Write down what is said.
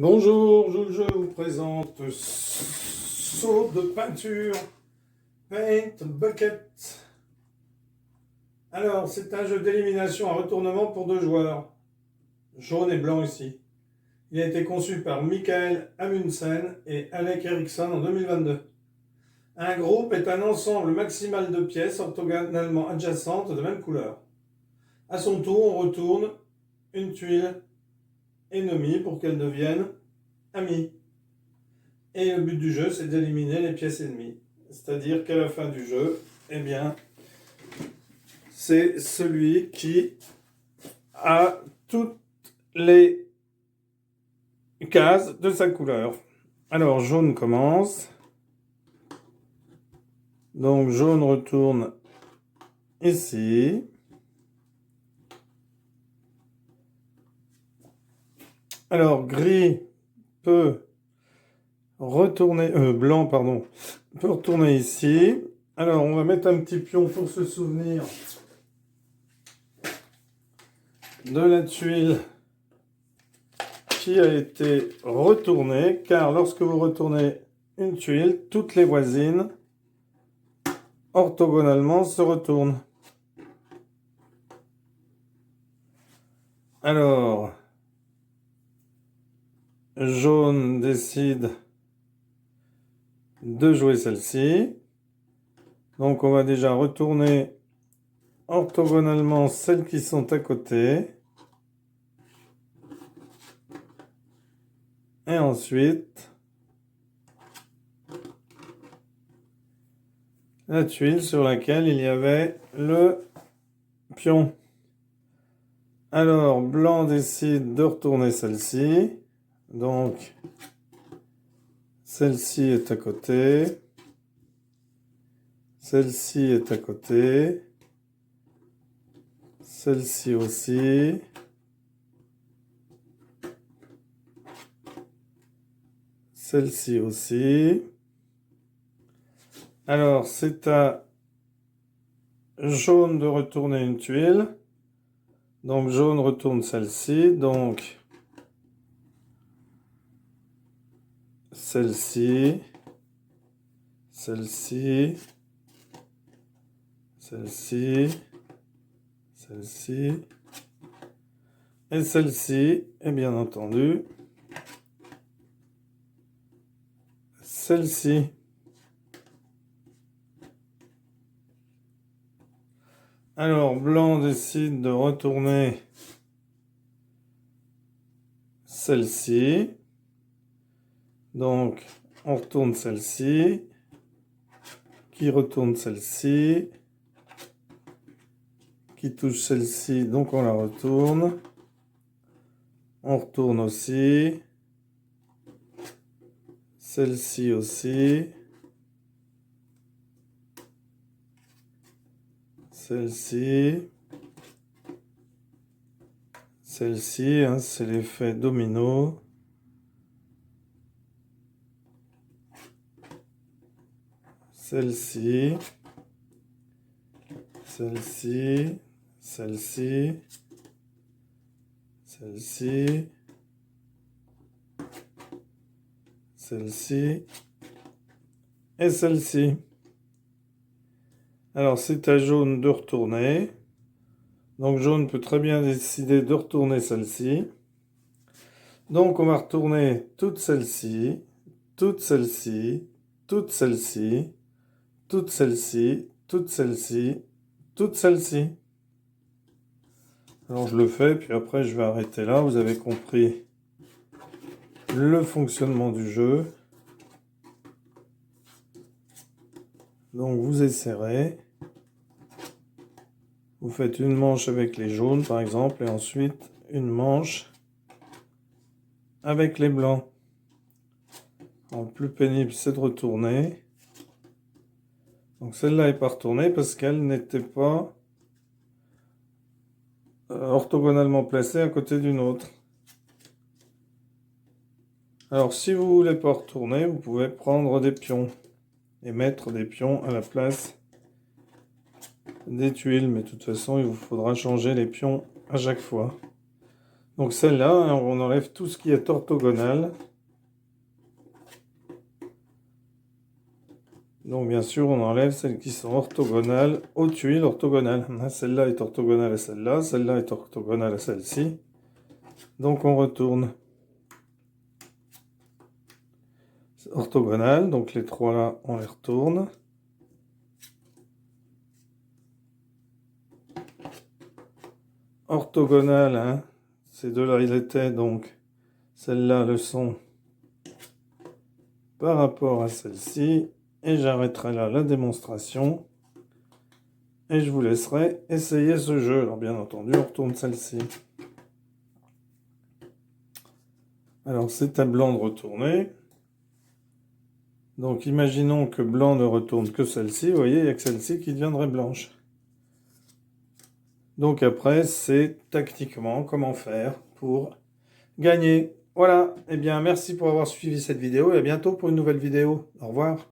Bonjour, je vous présente Seau de peinture Paint Bucket. Alors, c'est un jeu d'élimination à retournement pour 2 joueurs, jaune et blanc ici. Il a été conçu par Michael Amundsen et Alec Eriksson en 2022. Un groupe est un ensemble maximal de pièces orthogonalement adjacentes de même couleur. À son tour, on retourne une tuile ennemie pour qu'elle devienne amie. Et le but du jeu, c'est d'éliminer les pièces ennemies. C'est-à-dire qu'à la fin du jeu, eh bien, c'est celui qui a toutes les cases de sa couleur. Alors, jaune commence. Donc, jaune retourne ici. Alors, gris peut retourner... blanc, pardon. Peut retourner ici. Alors, on va mettre un petit pion pour se souvenir de la tuile qui a été retournée, car lorsque vous retournez une tuile, toutes les voisines orthogonalement se retournent. Alors, jaune décide de jouer celle-ci. Donc on va déjà retourner orthogonalement celles qui sont à côté. Et ensuite, la tuile sur laquelle il y avait le pion. Alors, blanc décide de retourner celle-ci. Donc, celle-ci est à côté. Celle-ci est à côté. Celle-ci aussi. Celle-ci aussi. Alors, c'est à jaune de retourner une tuile. Donc, jaune retourne celle-ci. Donc, celle-ci. Celle-ci. Celle-ci. Celle-ci. Et celle-ci. Et bien entendu, celle-ci. Alors, blanc décide de retourner celle-ci. Donc, on retourne celle-ci. Qui retourne celle-ci. Qui touche celle-ci, donc on la retourne. On retourne aussi. Celle-ci aussi. Celle-ci. Celle-ci, hein, c'est l'effet domino. Celle-ci. Celle-ci. Celle-ci. Celle-ci. Celle-ci. Et celle-ci. Alors, c'est à jaune de retourner. Donc, jaune peut très bien décider de retourner celle-ci. Donc, on va retourner toute celle-ci, toute celle-ci, toute celle-ci, toute celle-ci, toute celle-ci, toute celle-ci. Alors, je le fais, puis après, je vais arrêter là. Vous avez compris le fonctionnement du jeu. Donc, vous essayerez. Vous faites une manche avec les jaunes, par exemple, et ensuite une manche avec les blancs. Alors, le plus pénible, c'est de retourner. Donc, celle-là n'est pas retournée parce qu'elle n'était pas orthogonalement placée à côté d'une autre. Alors, si vous voulez pas retourner, vous pouvez prendre des pions et mettre des pions à la place des tuiles. Mais de toute façon, il vous faudra changer les pions à chaque fois. Donc celle-là, on enlève tout ce qui est orthogonal. Donc bien sûr, on enlève celles qui sont orthogonales aux tuiles orthogonales. Celle-là est orthogonale à celle-là, celle-là est orthogonale à celle-ci. Donc on retourne. Orthogonale, donc les trois là, on les retourne. Orthogonale, hein, ces deux-là, ils étaient, donc celles-là le sont par rapport à celle-ci. Et j'arrêterai là la démonstration. Et je vous laisserai essayer ce jeu. Alors bien entendu, on retourne celle-ci. Alors c'est à blanc de retourner. Donc imaginons que blanc ne retourne que celle-ci. Vous voyez, il n'y a que celle-ci qui deviendrait blanche. Donc après, c'est tactiquement comment faire pour gagner. Voilà, eh bien merci pour avoir suivi cette vidéo et à bientôt pour une nouvelle vidéo. Au revoir.